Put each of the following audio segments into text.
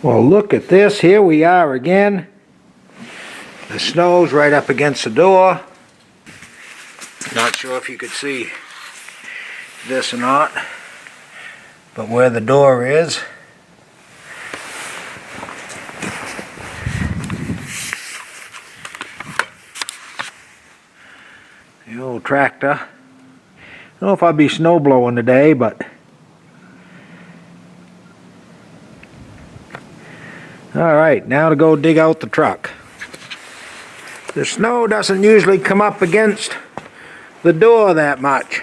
Well, look at this. Here we are again. The snow's right up against the door. Not sure if you could see this or not, but where the door is, the old tractor. I don't know if I'll be snow blowing today, but alright, now to go dig out the truck. The snow doesn't usually come up against the door that much,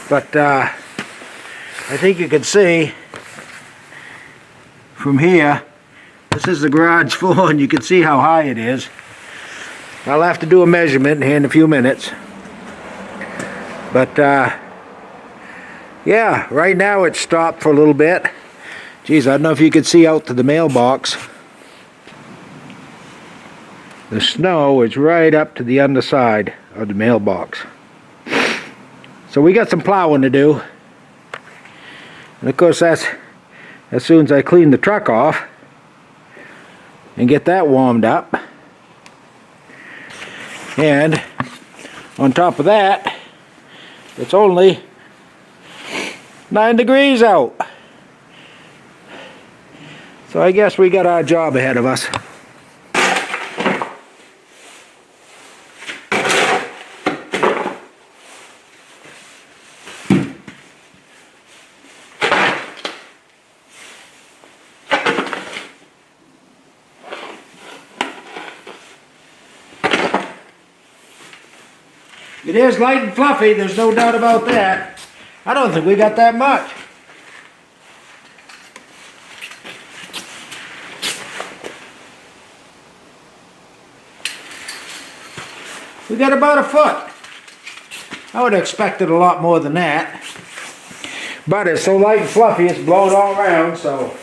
but I think you can see from here, this is the garage floor, and you can see how high it is. I'll have to do a measurement here in a few minutes, but yeah, right now it's stopped for a little bit. Geez, I don't know if you could see out to the mailbox. The snow is right up to the underside of the mailbox. So we got some plowing to do. And of course that's as soon as I clean the truck off and get that warmed up. And on top of that, it's only 9 degrees out. So I guess we got our job ahead of us. It is light and fluffy, there's no doubt about that. I don't think we got that much. We got about a foot. I would have expected a lot more than that. But it's so light and fluffy, it's blowing all around, so.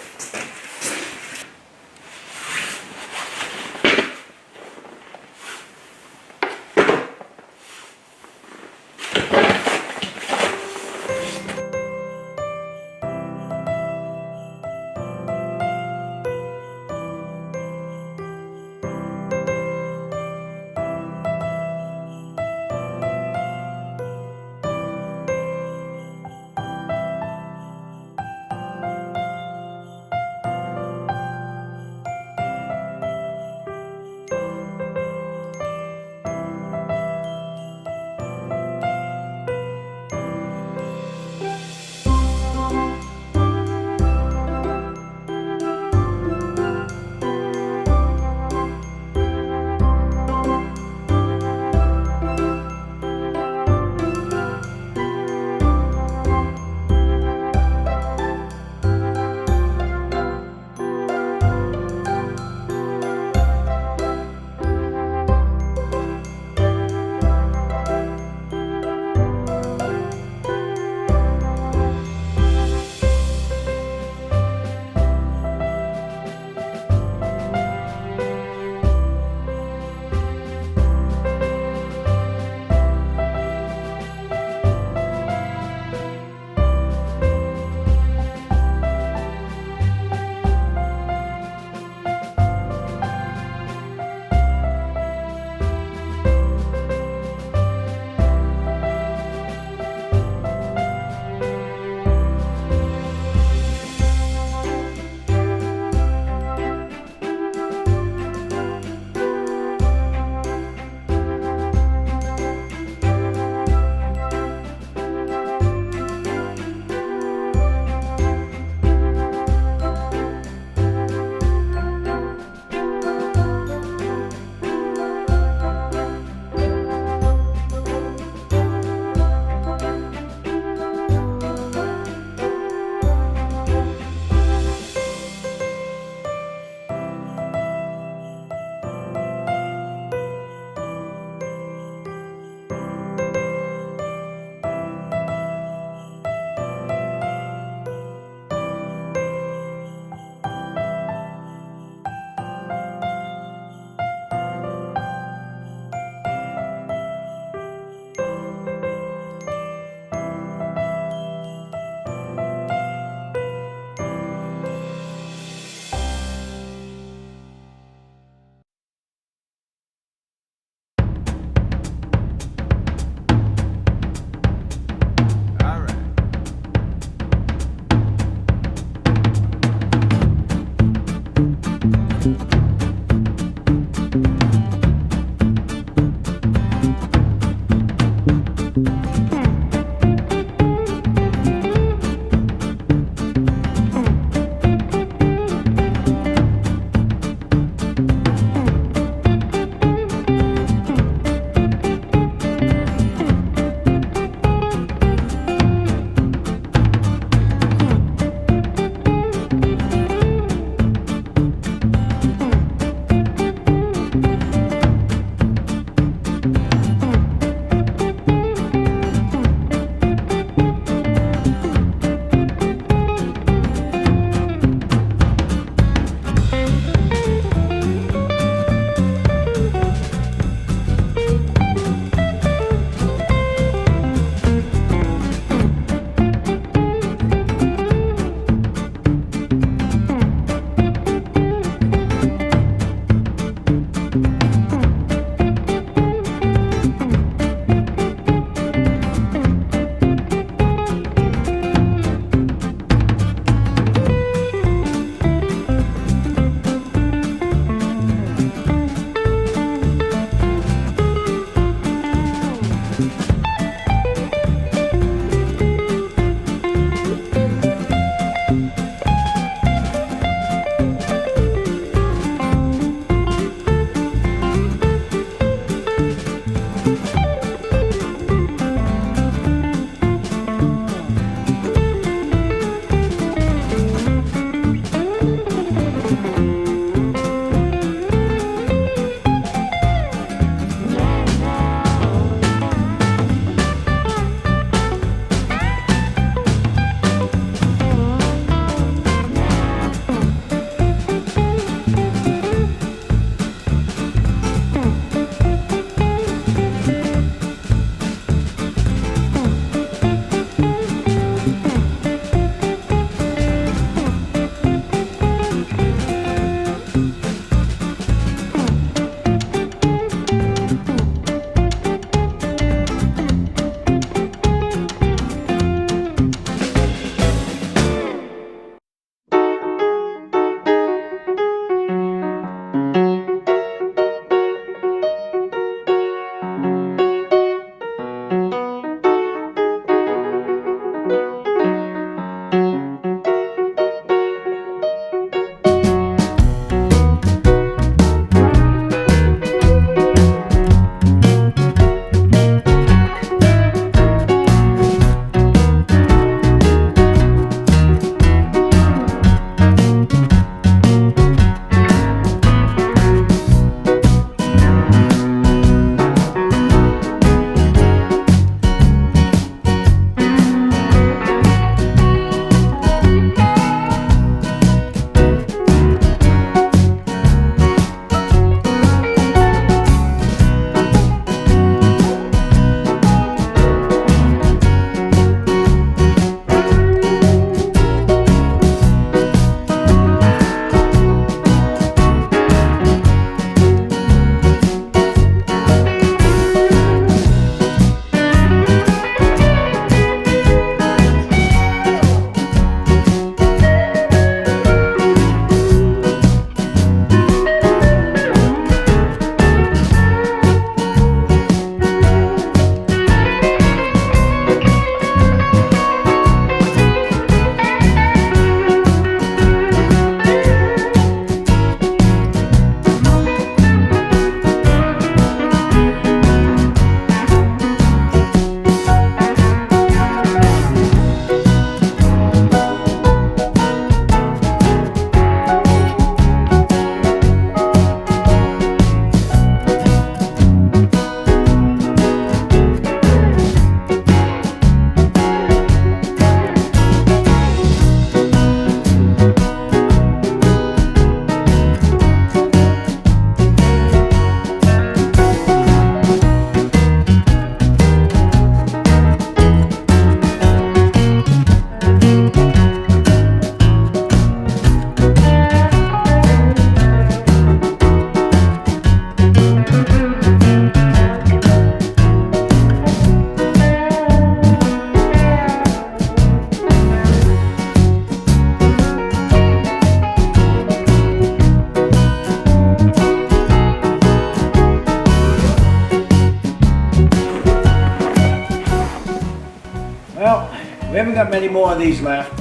Well, we haven't got many more of these left.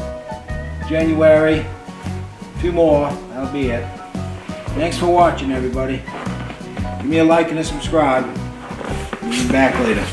January, 2 more, that'll be it. Thanks for watching, everybody. Give me a like and a subscribe. We'll be back later.